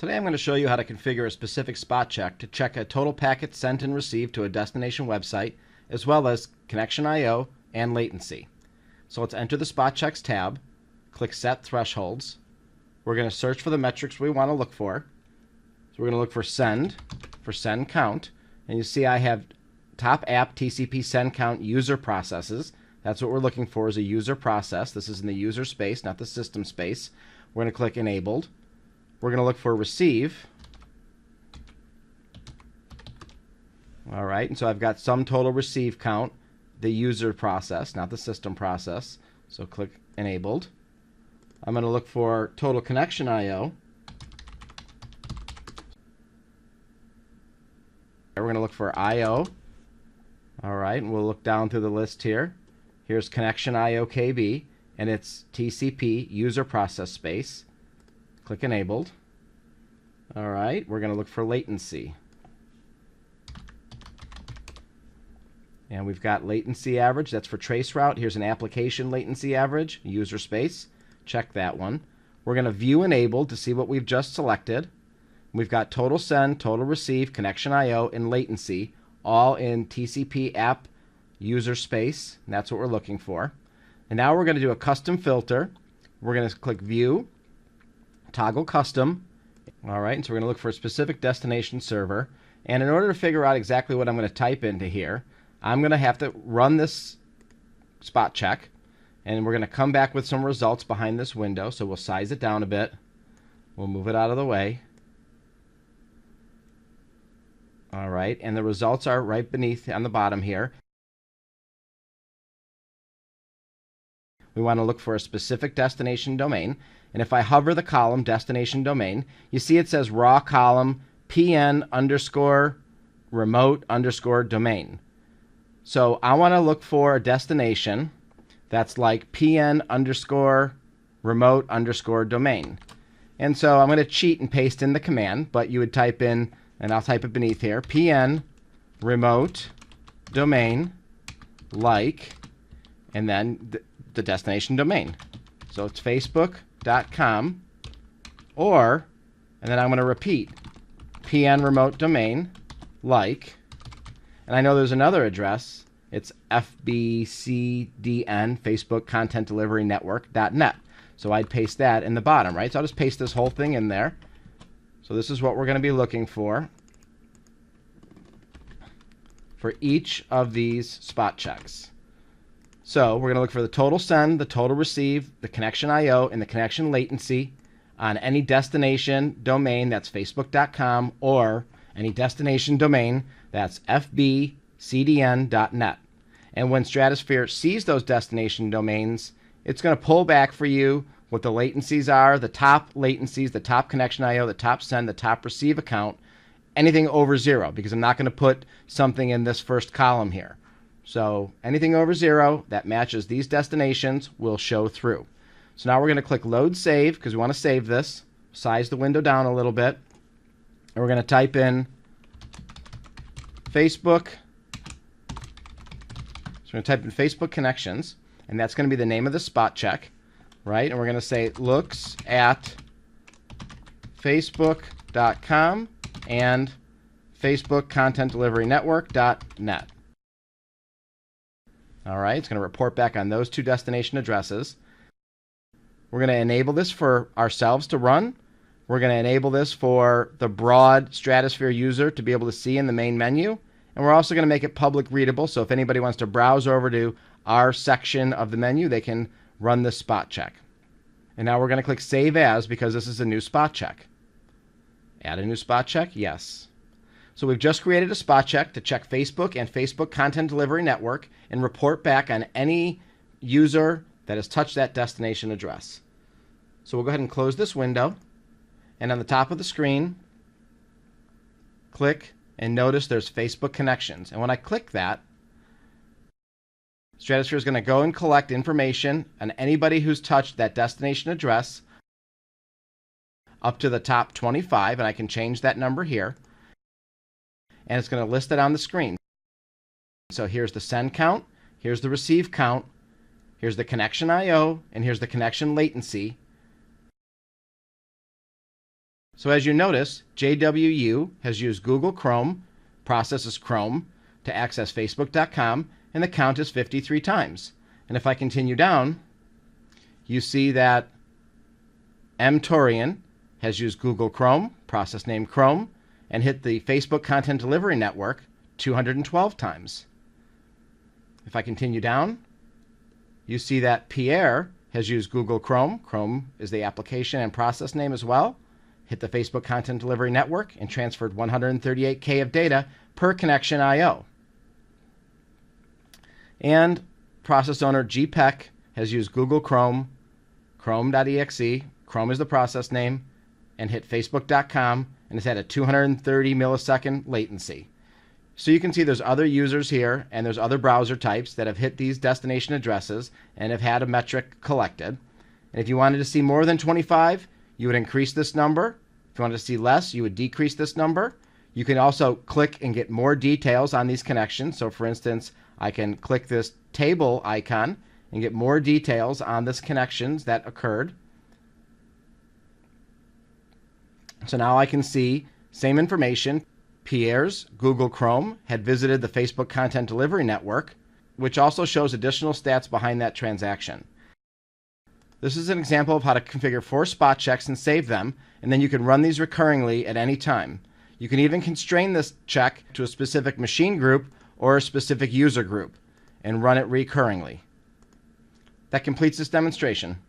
Today I'm going to show you how to configure a specific spot check to check a total packet sent and received to a destination website, as well as connection I/O and latency. So let's enter the spot checks tab, click set thresholds. We're going to search for the metrics we want to look for. So we're going to look for send count, and you see I have top app TCP send count user processes. That's what we're looking for, is a user process. This is in the user space, not the system space. We're going to click enabled. We're going to look for receive. All right, and so I've got sum total receive count, the user process, not the system process. So click enabled. I'm going to look for total connection I/O. We're going to look for I/O. All right, and we'll look down through the list here. Here's connection I/O KB, and it's TCP user process space. Click enabled. All right, we're going to look for latency. And we've got latency average. That's for traceroute. Here's an application latency average, user space. Check that one. We're going to view enabled to see what we've just selected. We've got total send, total receive, connection I/O, and latency, all in TCP app user space. And that's what we're looking for. And now we're going to do a custom filter. We're going to click view, toggle custom. All right, and so we're going to look for a specific destination server. And in order to figure out exactly what I'm going to type into here, I'm going to have to run this spot check, and we're going to come back with some results behind this window. So we'll size it down a bit. We'll move it out of the way. All right, and the results are right beneath on the bottom here. We want to look for a specific destination domain. And if I hover the column destination domain, you see it says raw column pn_remote_domain. So I want to look for a destination that's like pn_remote_domain. And so I'm going to cheat and paste in the command, but you would type in, and I'll type it beneath here, pn remote domain like, and then the destination domain. So it's facebook.com, or, and then I'm going to repeat, pn remote domain like, and I know there's another address. It's fbcdn, Facebook Content Delivery Network.net. So I'd paste that in the bottom, right? So I'll just paste this whole thing in there. So this is what we're going to be looking for each of these spot checks. So we're going to look for the total send, the total receive, the connection I/O, and the connection latency on any destination domain that's facebook.com or any destination domain that's fbcdn.net. And when Stratusphere sees those destination domains, it's going to pull back for you what the latencies are, the top latencies, the top connection I/O, the top send, the top receive account, anything over 0, because I'm not going to put something in this first column here. So anything over 0 that matches these destinations will show through. So now we're going to click load save because we want to save this. Size the window down a little bit. And we're going to type in Facebook. So we're going to type in Facebook connections, and that's going to be the name of the spot check, right? And we're going to say looks at facebook.com and Facebook Content Delivery Network.net. All right, it's going to report back on those two destination addresses. We're going to enable this for ourselves to run. We're going to enable this for the broad Stratusphere user to be able to see in the main menu. And we're also going to make it public readable, so if anybody wants to browse over to our section of the menu, they can run this spot check. And now we're going to click Save As because this is a new spot check. Add a new spot check? Yes. So we've just created a spot check to check Facebook and Facebook Content Delivery Network and report back on any user that has touched that destination address. So we'll go ahead and close this window. And on the top of the screen, click and notice there's Facebook connections. And when I click that, Stratusphere is going to go and collect information on anybody who's touched that destination address up to the top 25, and I can change that number here. And it's going to list it on the screen. So here's the send count, here's the receive count, here's the connection I/O, and here's the connection latency. So as you notice, JWU has used Google Chrome, processes Chrome, to access Facebook.com, and the count is 53 times. And if I continue down, you see that mTorian has used Google Chrome, process name Chrome, and hit the Facebook Content Delivery Network 212 times. If I continue down, you see that Pierre has used Google Chrome. Chrome is the application and process name as well. Hit the Facebook Content Delivery Network and transferred 138K of data per connection I/O. And process owner GPEC has used Google Chrome, Chrome.exe, Chrome is the process name, and hit Facebook.com, and it's had a 230 millisecond latency. So you can see there's other users here, and there's other browser types that have hit these destination addresses and have had a metric collected. And if you wanted to see more than 25, you would increase this number. If you wanted to see less, you would decrease this number. You can also click and get more details on these connections. So for instance, I can click this table icon and get more details on this connections that occurred. So now I can see same information. Pierre's Google Chrome had visited the Facebook Content Delivery Network, which also shows additional stats behind that transaction. This is an example of how to configure 4 spot checks and save them, and then you can run these recurringly at any time. You can even constrain this check to a specific machine group or a specific user group and run it recurringly. That completes this demonstration.